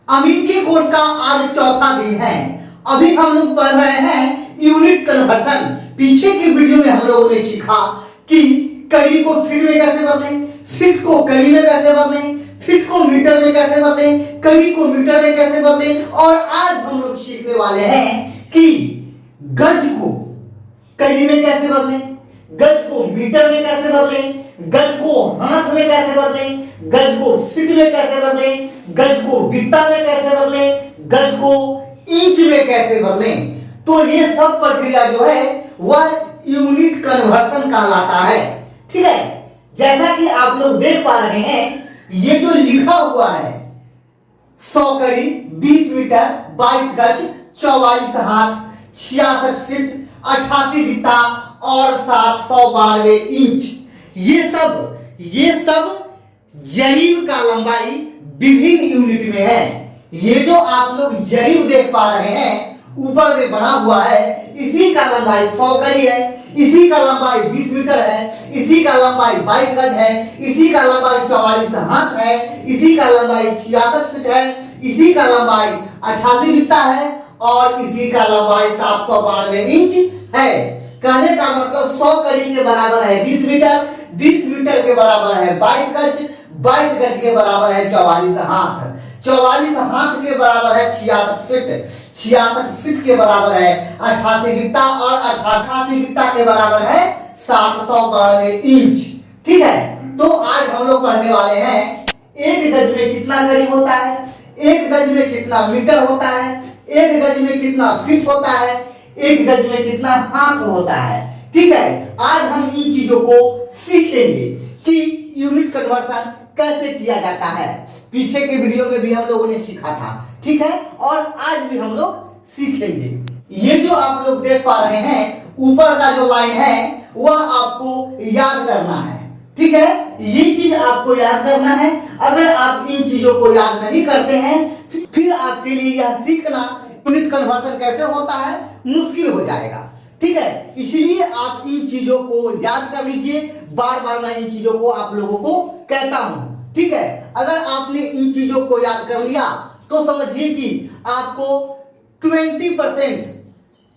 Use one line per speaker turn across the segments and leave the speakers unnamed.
अमीन के कोर्स का आज चौथा दिन है। अभी हम लोग पढ़ रहे हैं यूनिट कन्वर्सन। पीछे की वीडियो में हम लोगों ने सीखा कि कड़ी को फीट में कैसे बदलें, फीट को कड़ी में कैसे बदलें, फीट को मीटर में कैसे बदलें, कड़ी को मीटर में कैसे बदलें। और आज हम लोग सीखने वाले हैं कि गज को कड़ी में कैसे बदलें, गज को मीटर में कैसे बदलें, गज को हाथ में कैसे बदलें, गज को फीट में कैसे बदलें, गज को बित्ता में कैसे बदलें, गज को इंच में कैसे बदलें। तो ये सब प्रक्रिया जो है वह यूनिट कन्वर्सन कहलाता है। ठीक है, जैसा कि आप लोग देख पा रहे हैं, ये जो लिखा हुआ है 100 कड़ी 20 मीटर 22 गज 44 हाथ 66 फीट 88 बित्ता और 792 इंच, ये सब जरीब का लंबाई विभिन्न यूनिट में है। ये जो आप लोग जरीब देख पा रहे हैं ऊपर में बना हुआ है, इसी का लंबाई 100 कड़ी है, इसी का लंबाई 20 मीटर है, इसी का लंबाई 22 गज है, इसी का लंबाई 44 हाथ है, इसी का लंबाई 66 फीट है, इसी का लंबाई 88 बित्ता है और इसी का लंबाई 792 इंच है। कहने का मतलब 100 कड़ी के बराबर है 20 मीटर, 20 मीटर के बराबर है 22 गज, 22 गज के बराबर है 44 हाथ, 44 हाथ के बराबर है 66 फीट, 66 फीट के बराबर है 88 बित्ता और 88 बित्ता के बराबर है 792 इंच। ठीक है, तो आज हम लोग पढ़ने वाले हैं एक गज में कितना कड़ी होता है, एक गज में कितना मीटर होता है, एक गज में कितना फीट होता है, एक गज में कितना हाथ होता है। ठीक है, आज हम इन चीजों को सीखेंगे कि यूनिट कन्वर्सन कैसे किया जाता है। पीछे के वीडियो में भी हम लोगों ने सीखा था। ठीक है, और आज भी हम लोग सीखेंगे। ये जो आप लोग देख पा रहे हैं ऊपर का जो लाइन है वह आपको याद करना है। ठीक है, ये चीज आपको याद करना है। अगर आप इन चीजों को याद नहीं करते हैं फिर आपके लिए यह सीखना यूनिट कन्वर्सन कैसे होता है मुश्किल हो जाएगा। ठीक है, इसलिए आप इन चीजों को याद कर लीजिए। बार बार मैं इन चीजों को आप लोगों को कहता हूं। ठीक है, अगर आपने इन चीजों को याद कर लिया तो समझिए कि आपको 20%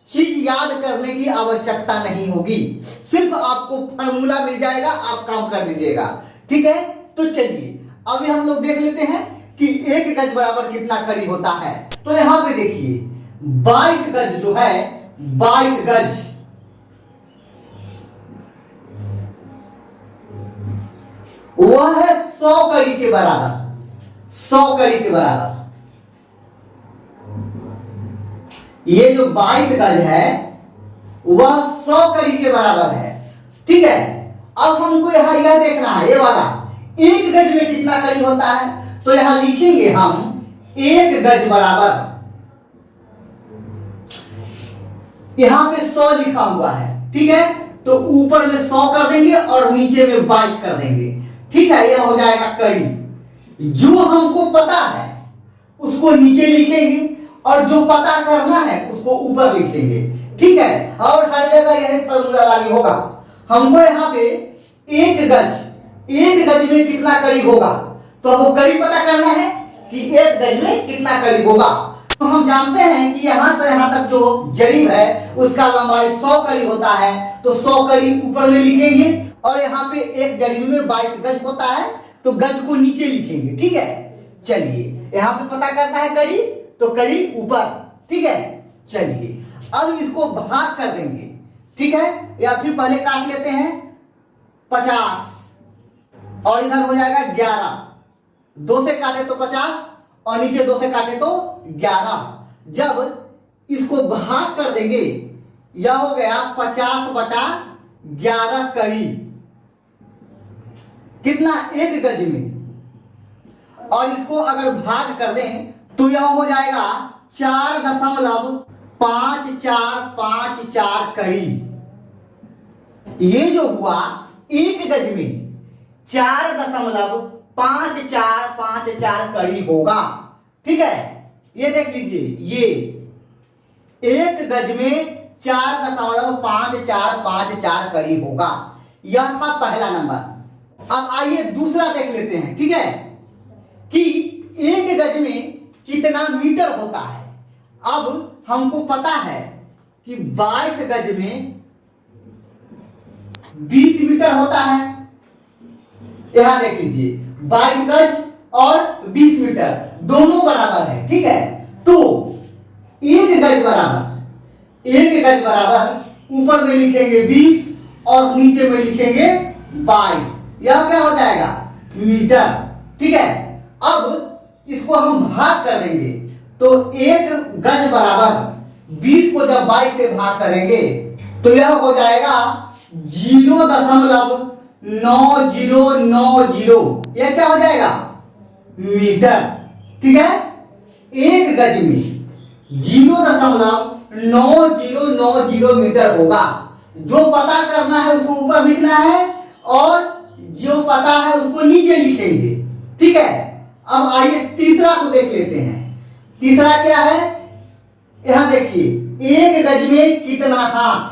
चीज याद करने की आवश्यकता नहीं होगी, सिर्फ आपको फार्मूला मिल जाएगा, आप काम कर दीजिएगा। ठीक है, तो चलिए अभी हम लोग देख लेते हैं कि एक गज बराबर कितना कड़ी होता है। तो यहां पे देखिए 22 गज जो है, 22 गज वह है 100 कड़ी के बराबर, 100 कड़ी के बराबर। ये जो 22 गज है वह 100 कड़ी के बराबर है। ठीक है, अब हमको यहां यह देखना है, ये वाला एक गज में कितना कड़ी होता है। तो यहां लिखेंगे हम एक गज बराबर, यहां पे 100 लिखा हुआ है। ठीक है, तो ऊपर में 100 कर देंगे और नीचे में 22 कर देंगे। ठीक है, यह हो जाएगा कड़ी। जो हमको पता है उसको नीचे लिखेंगे और जो पता करना है उसको ऊपर लिखेंगे। ठीक है, और हर जगह यही फॉर्मूला लागू होगा। हमको यहाँ पे एक गज में कितना कड़ी होगा, तो हमको कड़ी पता करना है कि एक गज में कितना कड़ी होगा। तो हम जानते हैं कि यहां से यहां तक जो जरीब है उसका लंबाई 100 कड़ी होता है, तो 100 कड़ी ऊपर में लिखेंगे और यहाँ पे एक जरीब में 22 गज होता है तो गज को नीचे लिखेंगे। ठीक है, चलिए यहाँ पे पता करना है कड़ी, तो कड़ी ऊपर। ठीक है, चलिए अब इसको भाग कर देंगे। ठीक है, या फिर पहले काट लेते हैं 50 और इधर हो जाएगा 11, 2 से काटे तो 50 और नीचे 2 से काटे तो 11। जब इसको भाग कर देंगे यह हो गया 50/11 कड़ी, कितना एक गज में। और इसको अगर भाग कर दें तो यह हो जाएगा 4.5454 कड़ी। ये जो हुआ एक गज में 4.5454 कड़ी होगा। ठीक है, ये देख लीजिए, ये एक गज में 4.5454 कड़ी होगा। यह था पहला नंबर। अब आइए दूसरा देख लेते हैं। ठीक है, कि एक गज में कितना मीटर होता है। अब हमको पता है कि 22 गज में 20 मीटर होता है। यहां देख लीजिए 22 गज और 20 मीटर दोनों बराबर है, ठीक है। तो एक गज बराबर ऊपर में लिखेंगे 20 और नीचे में लिखेंगे 22। यह क्या हो जाएगा? मीटर, ठीक है। अब इसको हम भाग कर देंगे तो एक गज बराबर 20 को जब 22 से भाग करेंगे तो यह हो जाएगा 0.9090। यह क्या हो जाएगा? मीटर, ठीक है। एक गज में 0.9090 मीटर होगा। जो पता करना है उसको ऊपर लिखना है और जो पता है उसको नीचे लिखेंगे, ठीक है। अब आइए तीसरा को देख लेते हैं। तीसरा क्या है? यहां देखिए एक गज में कितना हाथ,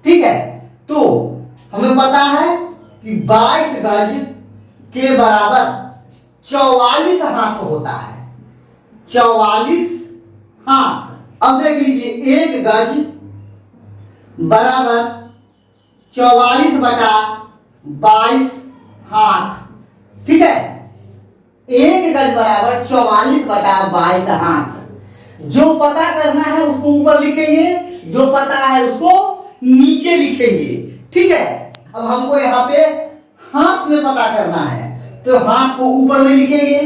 ठीक है। तो हमें पता है कि 22 गज के बराबर 44 हाथ होता है। 44 हाथ। अब देख लीजिए एक गज बराबर 44 बटा 22 हाथ, ठीक है। एक गज बराबर 44 बटा 22 हाथ। जो पता करना है उसको ऊपर लिखेंगे, जो पता है उसको नीचे लिखेंगे, ठीक है। अब हमको यहाँ पे हाथ में पता करना है तो हाथ को ऊपर में लिखेंगे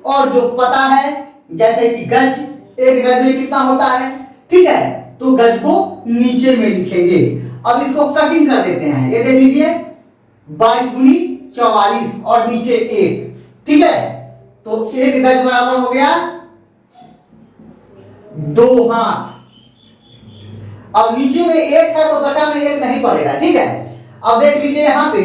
और जो पता है जैसे कि गज, एक गज में कितना होता है, ठीक है, तो गज को नीचे में लिखेंगे। अब इसको कटिंग कर देते हैं। ये देख लीजिए 22 दूनी 44 और नीचे 1, ठीक है। तो एक गज बराबर हो गया 2 हाथ। अब नीचे में 1 है तो बटा में 1 नहीं पड़ेगा, ठीक है। अब देख लीजिए यहां पे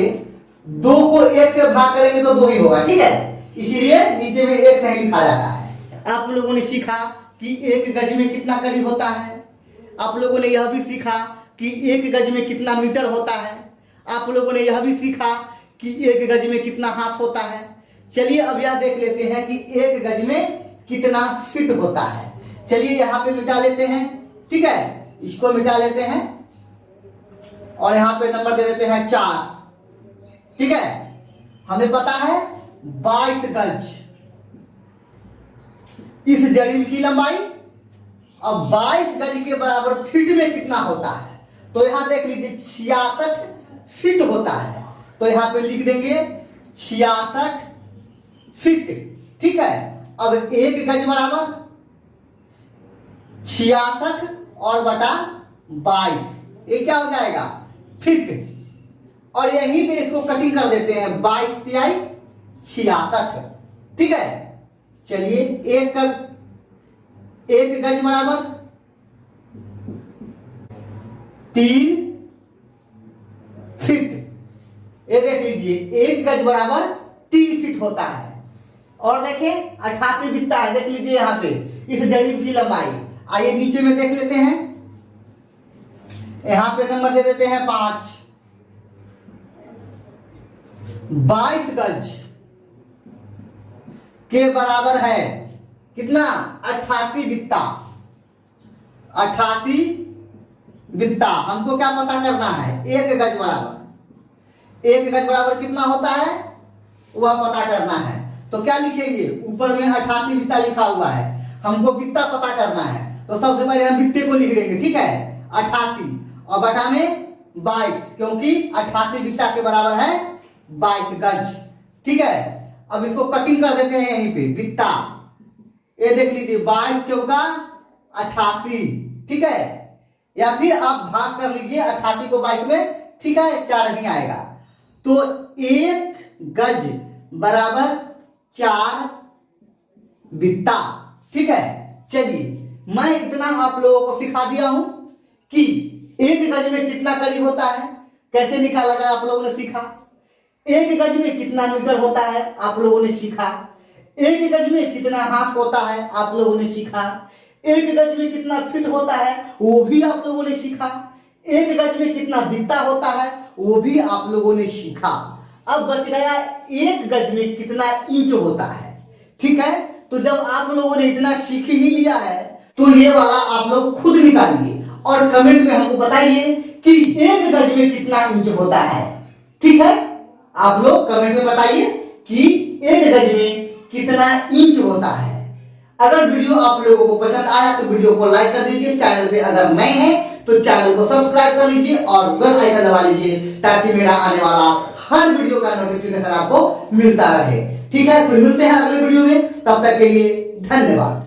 2 को 1 से भाग करेंगे तो 2 ही होगा, ठीक है। इसीलिए नीचे में 1 नहीं लिखा जाता है। आप लोगों ने सीखा कि एक गज में कितना कड़ी होता है। आप लोगों ने यह भी सीखा कि एक गज में कितना मीटर होता है। आप लोगों ने यह भी सीखा कि एक गज में कितना हाथ होता है। चलिए अब यह देख लेते हैं कि एक गज में कितना फीट होता है। चलिए यहाँ पे मिटा लेते हैं, ठीक है। इसको मिटा लेते हैं और यहाँ पे नंबर दे देते हैं 4, ठीक है। हमें पता है 22 गज इस जड़ीब की लंबाई। अब 22 गज के बराबर फीट में कितना होता है तो यहां देख लीजिए 66 फीट होता है। तो यहां पे लिख देंगे 66 फीट, ठीक है। अब एक गज बराबर 66 और बटा 22, ये क्या हो जाएगा? फीट। और यहीं पे इसको कटिंग कर देते हैं 22 तिहाई 66, ठीक है। चलिए एक गज बराबर 3 फीट। ये देख लीजिए एक गज बराबर 3 फीट होता है। और देखें 88 बित्ता है, देख लीजिए यहाँ पे इस जड़ीब की लंबाई। आइए नीचे में देख लेते हैं। यहां पे नंबर दे देते हैं 5। 22 गज के बराबर है कितना? 88 बित्ता। 88 बित्ता। हमको क्या पता करना है? एक गज बराबर, एक गज बराबर कितना होता है वह पता करना है। तो क्या लिखेंगे? ऊपर में 88 बित्ता लिखा हुआ है, हमको बित्ता पता करना है तो सबसे पहले हम बित्ते को लिख देंगे, ठीक है। 88 और बटा में 22, क्योंकि 88 बित्ता के बराबर है 22 गज, ठीक है। अब इसको कटिंग कर देते हैं यहीं पे बित्ता। ये देख लीजिए 22 चौका 88, ठीक है। या फिर आप भाग कर लीजिए 88 को 22 में, ठीक है, 4 नहीं आएगा। तो एक गज बराबर 4 बित्ता, ठीक है। चलिए मैं इतना आप लोगों को सिखा दिया हूं कि एक गज में कितना कड़ी होता है, कैसे निकाला जाए आप लोगों ने सीखा। एक गज में कितना मीटर होता है आप लोगों ने सीखा। एक गज में कितना हाथ होता है आप लोगों ने सीखा। एक गज में कितना फीट होता है वो भी आप लोगों ने सीखा। एक गज में कितना बित्ता होता है वो भी आप लोगों ने सीखा। अब बच गया एक गज में कितना इंच होता है, ठीक है। तो जब आप लोगों ने इतना सीख ही लिया है तो ये वाला आप लोग खुद निकालिए और कमेंट में हमको बताइए कि 1 गज में कितना इंच होता है। ठीक है, आप लोग कमेंट में बताइए कि 1 गज में कितना इंच होता है। अगर वीडियो आप लोगों को पसंद आया तो वीडियो को लाइक कर दीजिए। चैनल पे अगर नए हैं तो चैनल को सब्सक्राइब कर लीजिए और बेल आइकन दबा लीजिए ताकि मेरा आने वाला हर वीडियो का नोटिफिकेशन आपको मिलता रहे। ठीक है, फिर मिलते हैं अगले वीडियो में, तब तक के लिए धन्यवाद।